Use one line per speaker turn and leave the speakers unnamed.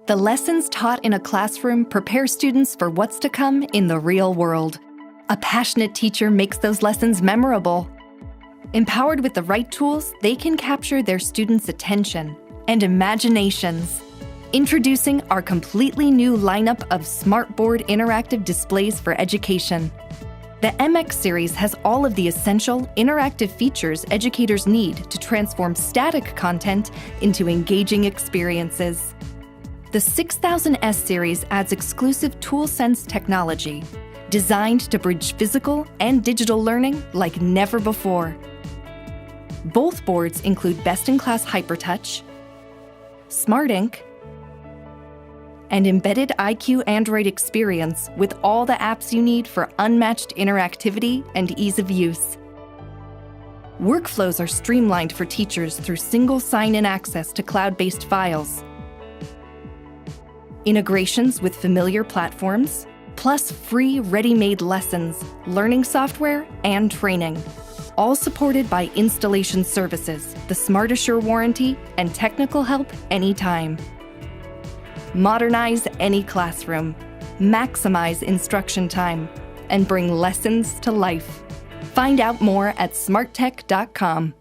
The lessons taught in a classroom prepare students for what's to come in the real world. A passionate teacher makes those lessons memorable. Empowered with the right tools, they can capture their students' attention and imaginations. Introducing our completely new lineup of Smartboard interactive displays for education. The MX series has all of the essential interactive features educators need to transform static content into engaging experiences. The 6000S series adds exclusive ToolSense technology, designed to bridge physical and digital learning like never before. Both boards include best-in-class HyperTouch, Smart Ink, and embedded IQ Android experience with all the apps you need for unmatched interactivity and ease of use. Workflows are streamlined for teachers through single sign-in access to cloud-based files, integrations with familiar platforms, plus free ready-made lessons, learning software, and training. All supported by installation services, the SmartAssure warranty, and technical help anytime. Modernize any classroom, maximize instruction time, and bring lessons to life. Find out more at smarttech.com.